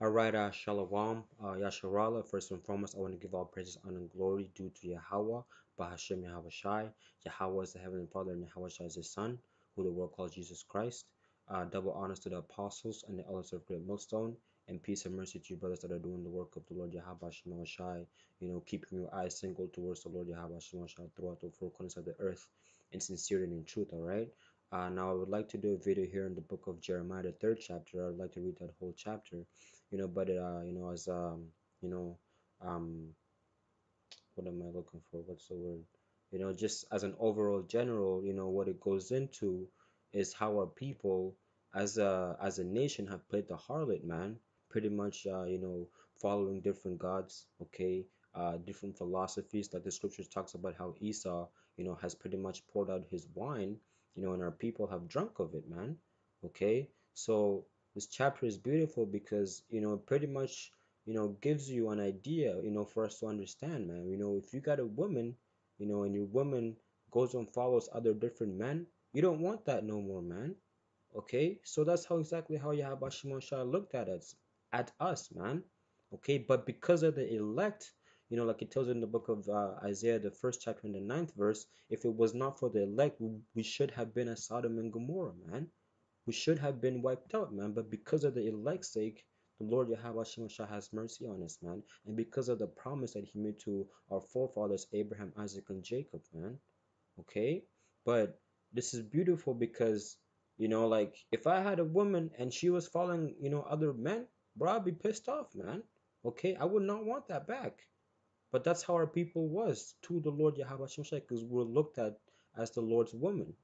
All right, Shalom, Yasharala. First and foremost, I want to give all praises, honor, and glory due to Yahweh, Bahashem Yahweh Shai. Yahweh is the Heavenly Father, and Yahweh Shai is His Son, who the world calls Jesus Christ. Double honors to the apostles and the elders of Great Millstone, and peace and mercy to you brothers that are doing the work of the Lord Yahweh Shai Shai. Keeping your eyes single towards the Lord Yahweh Shai Shai throughout the four corners of the earth, in sincerity and in truth. All right. Now I would like to do a video here in the book of Jeremiah, the third chapter. I would like to read that whole chapter, but as you know um what am I looking for, what's the word, just as an overall general, what it goes into is how our people as a nation have played the harlot, man. Pretty much following different gods, okay, different philosophies. Like the scriptures talks about how Esau has pretty much poured out his wine, and our people have drunk of it, man. Okay, so this chapter is beautiful because pretty much gives you an idea, for us to understand, man. If you got a woman, and your woman goes and follows other different men, you don't want that no more, man. Okay, so that's how exactly how Yahweh Shimon Shah looked at us, man. Okay, but because of the elect, like it tells in the book of Isaiah, the first chapter and the ninth verse, if it was not for the elect, we should have been as Sodom and Gomorrah, man. We should have been wiped out, man. But because of the elect's sake, the Lord Yahweh Shah has mercy on us, man. And because of the promise that He made to our forefathers, Abraham, Isaac, and Jacob, man. Okay? But this is beautiful because, like if I had a woman and she was following, other men, bro, I'd be pissed off, man. Okay? I would not want that back. But that's how our people was to the Lord Yahweh Shah, because we're looked at as the Lord's woman.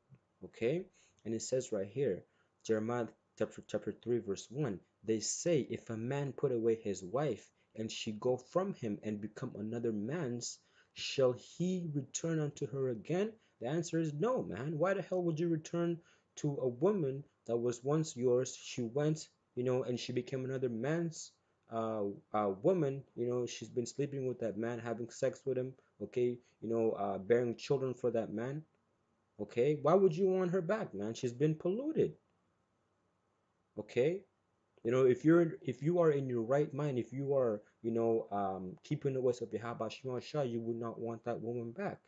Okay? And it says right here, Jeremiah chapter 3, verse 1, they say, if a man put away his wife, and she go from him and become another man's, shall he return unto her again? The answer is no, man. Why the hell would you return to a woman that was once yours? She went, and she became another man's woman. She's been sleeping with that man, having sex with him, okay, bearing children for that man. Okay, why would you want her back, man? She's been polluted. Okay, if you are in your right mind, if you are keeping the ways of Yahweh Shema Shai, you would not want that woman back.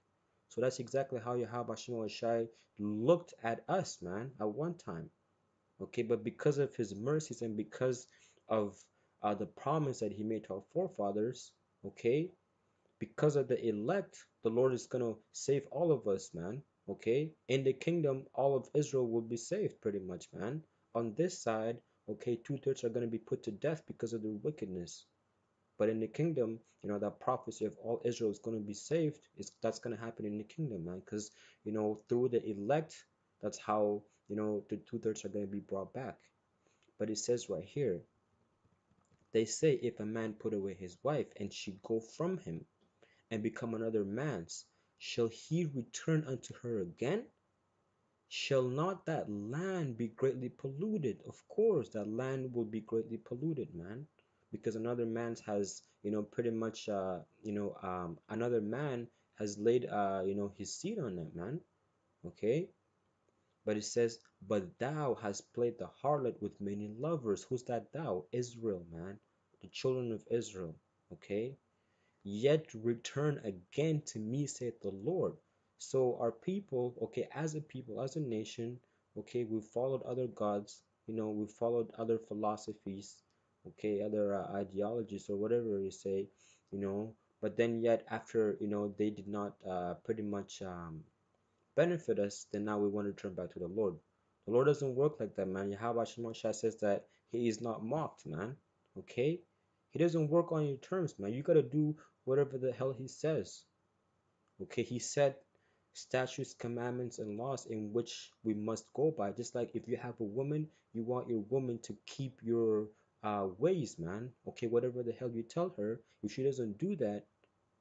So that's exactly how Yahweh Shema Shai looked at us, man, at one time. Okay, but because of His mercies and because of the promise that He made to our forefathers, okay, because of the elect, the Lord is going to save all of us, man. Okay? In the kingdom, all of Israel will be saved, pretty much, man. On this side, okay, two-thirds are going to be put to death because of their wickedness. But in the kingdom, that prophecy of all Israel is going to be saved, that's going to happen in the kingdom, man. Because, through the elect, that's how, the two-thirds are going to be brought back. But it says right here, they say, if a man put away his wife and she go from him, and become another man's, shall he return unto her again? Shall not that land be greatly polluted? Of course, that land will be greatly polluted, man, because another man's has, pretty much, another man has laid, his seed on it, man. Okay, but it says, but thou hast played the harlot with many lovers. Who's that thou? Israel, man, the children of Israel. Okay, yet return again to me, saith the Lord. So our people, okay, as a people, as a nation, okay, we've followed other gods, we've followed other philosophies, okay, other ideologies or whatever you say, but then yet after, they did not pretty much benefit us, then now we want to turn back to the Lord. The Lord doesn't work like that, man. Yahweh Shema Shai says that He is not mocked, man. Okay? He doesn't work on your terms, man. You gotta do whatever the hell He says. Okay? He set statutes, commandments, and laws in which we must go by. Just like if you have a woman, you want your woman to keep your ways, man. Okay? Whatever the hell you tell her, if she doesn't do that,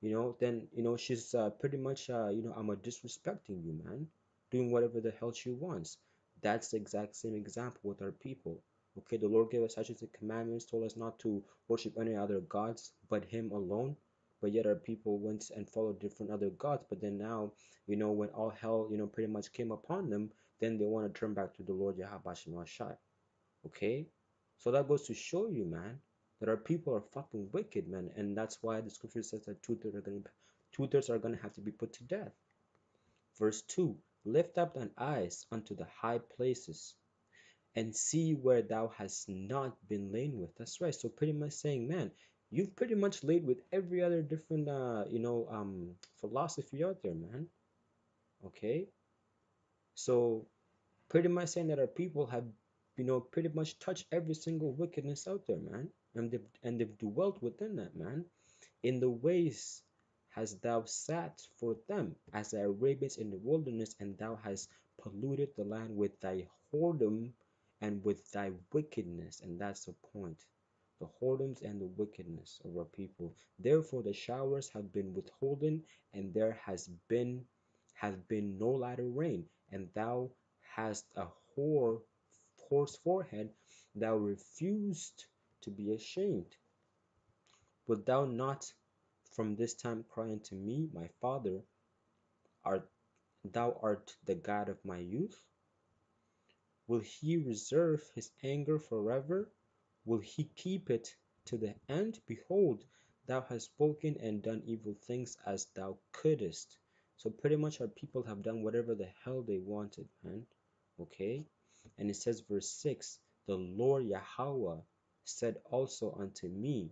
then she's pretty much I'm a disrespecting you, man, doing whatever the hell she wants. That's the exact same example with our people. Okay, the Lord gave us statutes and commandments, told us not to worship any other gods but Him alone. But yet our people went and followed different other gods. But then now, when all hell, pretty much came upon them, then they want to turn back to the Lord Yahweh Shai. Okay, so that goes to show you, man. that our people are fucking wicked, man, and that's why the scripture says that two-thirds are gonna have to be put to death. Verse 2, lift up thine eyes unto the high places and see where thou hast not been lain with. That's right. So pretty much saying, man, you've pretty much laid with every other different philosophy out there, man. Okay. So pretty much saying that our people have, pretty much touched every single wickedness out there, man. And they've dwelt within that, man. In the ways hast thou sat for them as the Arabians in the wilderness, and thou hast polluted the land with thy whoredom and with thy wickedness. And that's the point. The whoredoms and the wickedness of our people. Therefore the showers have been withholden, and there has been no latter rain, and thou hast a whore's forehead, thou refused to be ashamed. Wilt thou not from this time cry unto me, my Father, art thou art the God of my youth? Will he reserve his anger forever? Will he keep it to the end? Behold, thou hast spoken and done evil things as thou couldest. So pretty much our people have done whatever the hell they wanted, man. Okay? And it says, verse 6, the Lord Yahweh said also unto me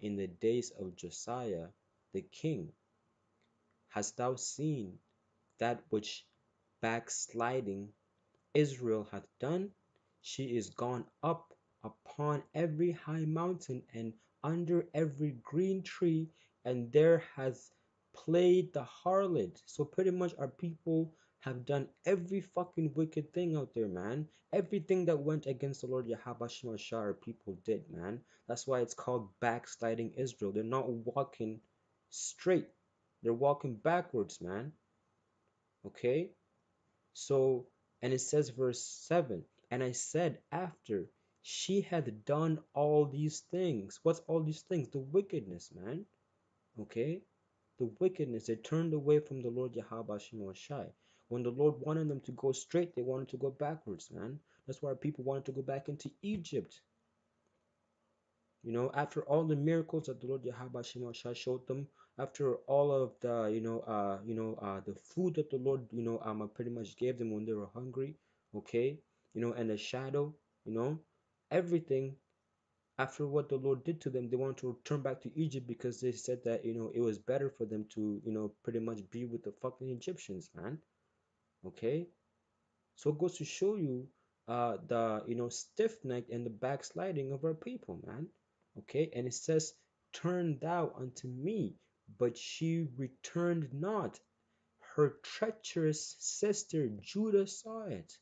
in the days of Josiah the king, hast thou seen that which backsliding Israel hath done? She is gone up upon every high mountain and under every green tree, and there hath played the harlot. So pretty much our people have done every fucking wicked thing out there, man. Everything that went against the Lord Yahweh Shah, our people did, man. That's why it's called backsliding Israel. They're not walking straight. They're walking backwards, man. Okay? So, and it says, verse 7, and I said, after she had done all these things. What's all these things? The wickedness, man. Okay? The wickedness. They turned away from the Lord Yahweh Shai. When the Lord wanted them to go straight, they wanted to go backwards, man. That's why people wanted to go back into Egypt. After all the miracles that the Lord Yahweh Shai showed them, after all of the, the food that the Lord, pretty much gave them when they were hungry, okay, and the shadow, you know, everything. After what the Lord did to them, they wanted to return back to Egypt because they said that, it was better for them to, pretty much be with the fucking Egyptians, man. Okay, so it goes to show you the stiff neck and the backsliding of our people, man. Okay, and it says, turn thou unto me, but she returned not. Her treacherous sister Judah saw it.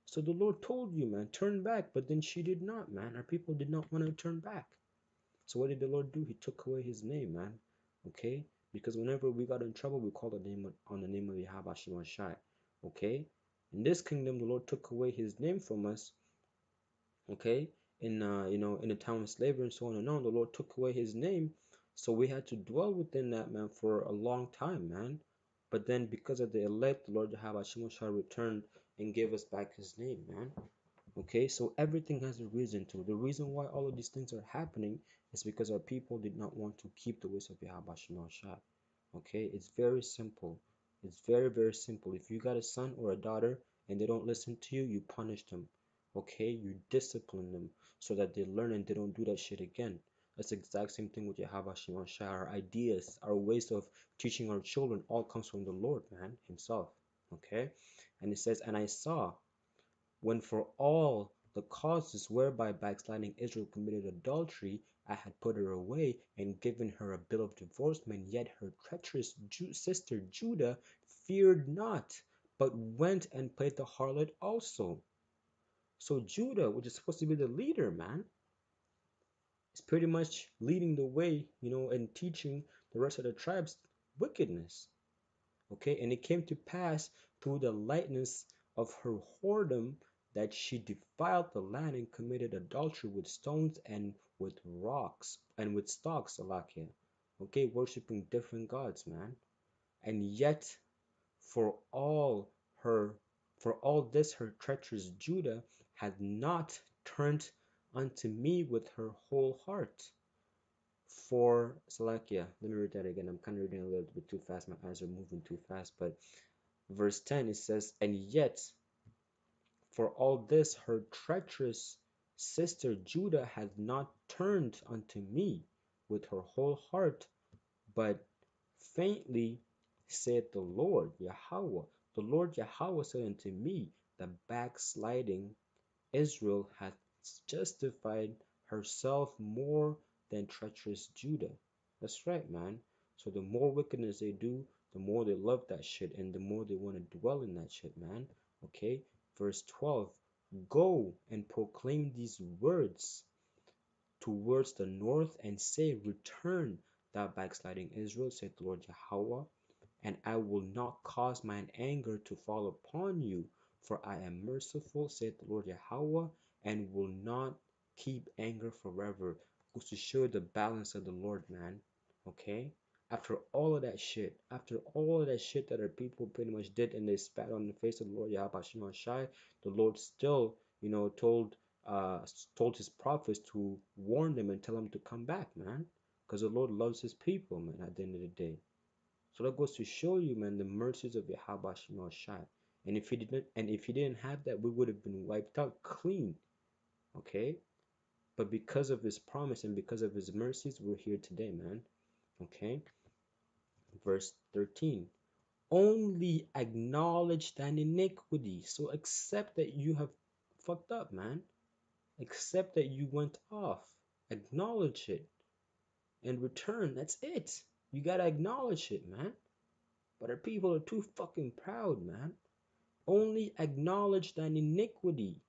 So the Lord told you, man, turn back, but then she did not, man. Our people did not want to turn back. So what did the Lord do? He took away his name, man. Okay? Because whenever we got in trouble, we called on the name of Yahweh Shai. Okay? In this kingdom, the Lord took away his name from us. Okay? In the time of slavery and so on and on, the Lord took away his name. So we had to dwell within that, man, for a long time, man. But then because of the elect, the Lord Yahweh Shai returned and gave us back his name, man. Okay, so everything has a reason to. The reason why all of these things are happening is because our people did not want to keep the ways of Yahweh Shai. Okay, it's very simple. It's very, very simple. If you got a son or a daughter and they don't listen to you, you punish them. Okay, you discipline them so that they learn and they don't do that shit again. That's the exact same thing with Yahweh Shai. Our ideas, our ways of teaching our children all comes from the Lord, man, himself. Okay, and it says, and I saw when for all the causes whereby backsliding Israel committed adultery, I had put her away and given her a bill of divorcement, yet her treacherous sister Judah feared not, but went and played the harlot also. So Judah, which is supposed to be the leader, man, is pretty much leading the way, and teaching the rest of the tribes wickedness. Okay, and it came to pass through the lightness of her whoredom that she defiled the land and committed adultery with stones and with rocks and with stocks, Alakia. Okay, worshiping different gods, man. And yet, for all her, for all this, her treacherous Judah had not turned unto me with her whole heart. For Salakia, let me read that again. I'm kind of reading a little bit too fast. My eyes are moving too fast. But verse 10, it says, "And yet, for all this, her treacherous sister Judah hath not turned unto me with her whole heart, but faintly said the Lord Yahweh. The Lord Yahweh said unto me, the backsliding Israel hath justified herself more than treacherous Judah." That's right, man. So the more wickedness they do, the more they love that shit and the more they want to dwell in that shit, man. Okay? Verse 12, "Go and proclaim these words towards the north and say, Return, thou backsliding Israel, saith the Lord Yahweh, and I will not cause mine anger to fall upon you, for I am merciful, saith the Lord Yahweh, and will not keep anger forever." Goes to show the balance of the Lord, man. Okay? After all of that shit that our people pretty much did and they spat on the face of the Lord Yahweh Shema Shai, the Lord still, uh told his prophets to warn them and tell them to come back, man. Because the Lord loves his people, man, at the end of the day. So that goes to show you, man, the mercies of Yahweh Shema Shai. And if he didn't have that, we would have been wiped out clean. Okay? But because of his promise and because of his mercies, we're here today, man. Okay? Verse 13. Only acknowledge thine iniquity. So accept that you have fucked up, man. Accept that you went off. Acknowledge it and return. That's it. You gotta acknowledge it, man. But our people are too fucking proud, man. Only acknowledge thine iniquity,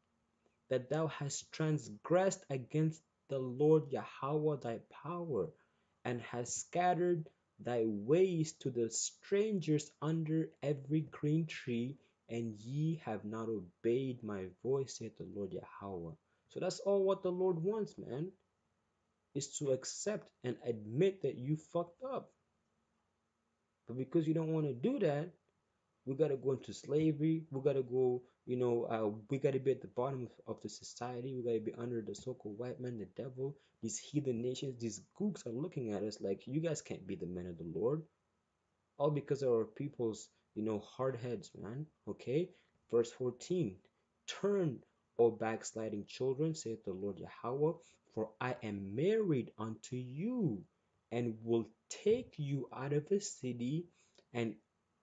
that thou hast transgressed against the Lord Yahweh thy power, and hast scattered thy ways to the strangers under every green tree, and ye have not obeyed my voice, saith the Lord Yahweh. So that's all what the Lord wants, man, is to accept and admit that you fucked up. But because you don't want to do that, we gotta go into slavery. We gotta go, we gotta be at the bottom of the society. We gotta be under the so-called white man, the devil. These heathen nations, these gooks are looking at us like you guys can't be the men of the Lord. All because of our people's, hard heads, man. Okay? Verse 14. Turn, O backsliding children, saith the Lord Yahweh, for I am married unto you, and will take you out of the city and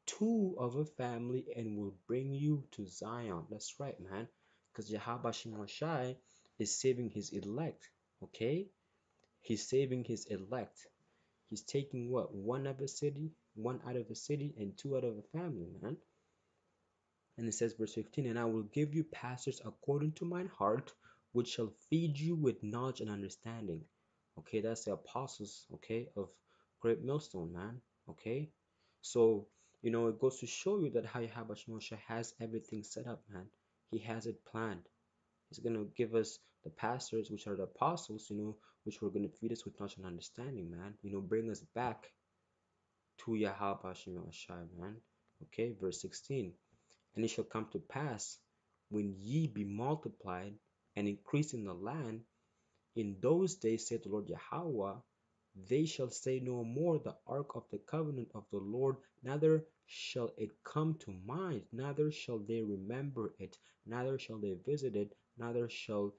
two of a family, and will bring you to Zion. That's right, man. Because Yahweh Shai is saving his elect. Okay? He's saving his elect. He's taking what? One out of the city, and two out of the family, man. And it says, verse 15, "And I will give you pastors according to mine heart, which shall feed you with knowledge and understanding." Okay, that's the apostles, okay, of Great Millstone, man. Okay, so it goes to show you that how Yahweh Shemosha has everything set up, man. He has it planned. He's gonna give us the pastors, which are the apostles, which were gonna feed us with knowledge and understanding, man. Bring us back to Yahweh Shemosha, man. Okay, verse 16. "And it shall come to pass, when ye be multiplied and increase in the land, in those days, saith the Lord Yahweh, they shall say no more, the ark of the covenant of the Lord, neither shall it come to mind, neither shall they remember it, neither shall they visit it, neither shall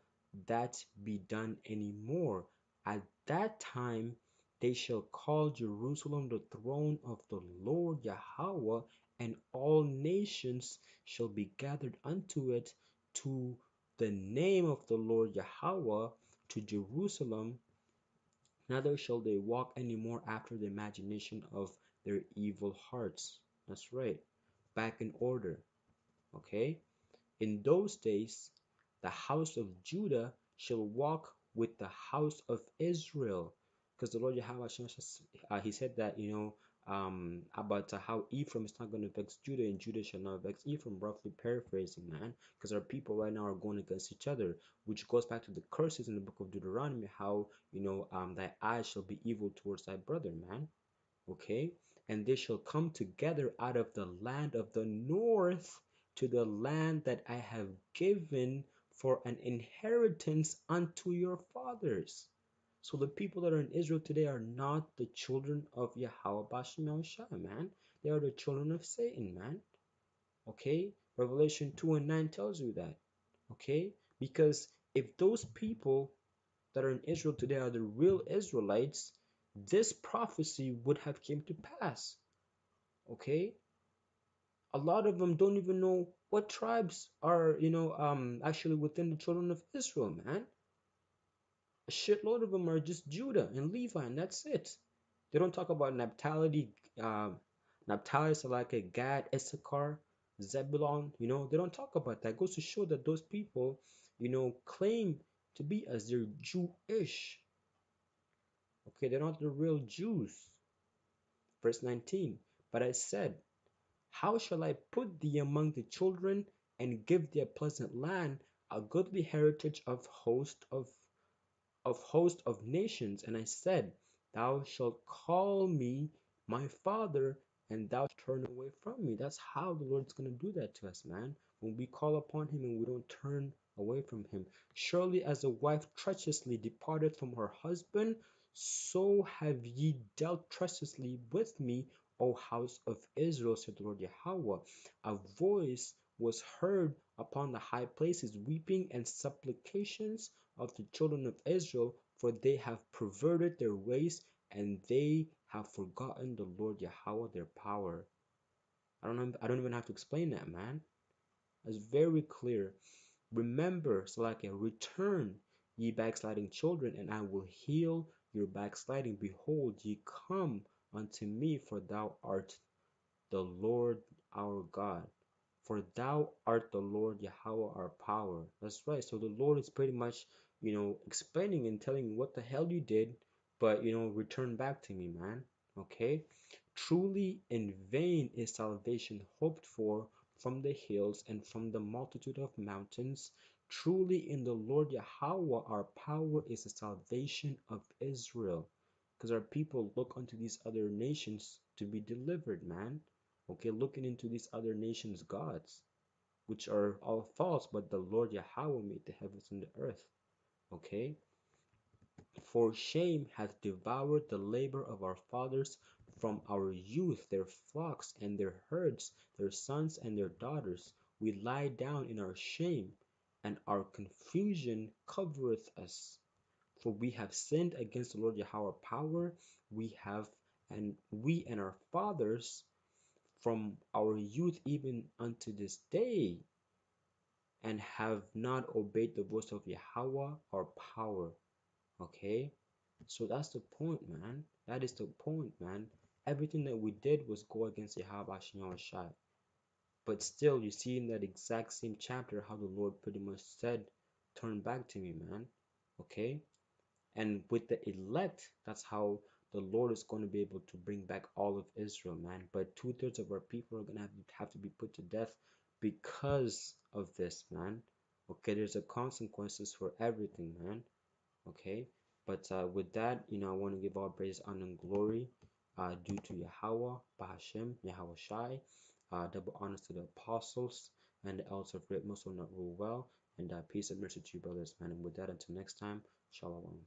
that be done any more. At that time they shall call Jerusalem the throne of the Lord Yahweh, and all nations shall be gathered unto it, to the name of the Lord Yahweh, to Jerusalem, neither shall they walk any more after the imagination of their evil hearts." That's right. Back in order. Okay? "In those days, the house of Judah shall walk with the house of Israel." Because the Lord Yahweh, he said that, about how Ephraim is not going to vex Judah and Judah shall not vex Ephraim, roughly paraphrasing, man. Because our people right now are going against each other, which goes back to the curses in the book of Deuteronomy, how, thy eyes shall be evil towards thy brother, man. Okay? "And they shall come together out of the land of the north to the land that I have given for an inheritance unto your fathers." So the people that are in Israel today are not the children of Yahweh Bashim Yahushua, man. They are the children of Satan, man. Okay? Revelation 2 and 9 tells you that. Okay? Because if those people that are in Israel today are the real Israelites, this prophecy would have came to pass. Okay? A lot of them don't even know what tribes are, actually within the children of Israel, man. A shitload of them are just Judah and Levi, and that's it. They don't talk about Naphtali, Salaka, Gad, Issachar, Zebulon. They don't talk about that. It goes to show that those people, claim to be as they're Jewish. Okay, they're not the real Jews. Verse 19. But I said, how shall I put thee among the children and give thee a pleasant land, a goodly heritage of nations? And I said, thou shalt call me my father, and thou shalt turn away from me. That's how the Lord's going to do that to us, man. When we call upon him and we don't turn away from him. Surely as a wife treacherously departed from her husband, so have ye dealt treacherously with me, O house of Israel, said the Lord Yahweh. A voice was heard upon the high places, weeping and supplications of the children of Israel, for they have perverted their ways, and they have forgotten the Lord Yahweh their power. I don't know, I don't even have to explain that, man. It's very clear. Remember, Salakia, return, ye backsliding children, and I will heal your backsliding. Behold, ye come unto me, for thou art the Lord our God. For thou art the Lord Yahweh our power. That's right. So the Lord is pretty much, explaining and telling you what the hell you did, but return back to me, man. Okay? Truly in vain is salvation hoped for from the hills and from the multitude of mountains. Truly in the Lord Yahweh our power is the salvation of Israel. Because our people look unto these other nations to be delivered, man. Okay, looking into these other nations' gods, which are all false, but the Lord Yahweh made the heavens and the earth. Okay, for shame hath devoured the labor of our fathers from our youth, their flocks and their herds, their sons and their daughters. We lie down in our shame, and our confusion covereth us. For we have sinned against the Lord Yahweh power, we and our fathers from our youth even unto this day, and have not obeyed the voice of Yahweh our power. Okay? So that's the point, man. That is the point, man. Everything that we did was go against Yahweh Shai. But still, you see in that exact same chapter how the Lord pretty much said, turn back to me, man. Okay? And with the elect, that's how the Lord is going to be able to bring back all of Israel, man. But two-thirds of our people are going to have to be put to death because of this, man. Okay, there's a consequences for everything, man. Okay, but with that, I want to give all praise, honor, and glory due to Yahweh, Bahashem, Yahweh Shai. Double honors to the apostles and the elders of great Muslim not rule well. And peace and mercy to you, brothers, man. And with that, until next time, Shalom.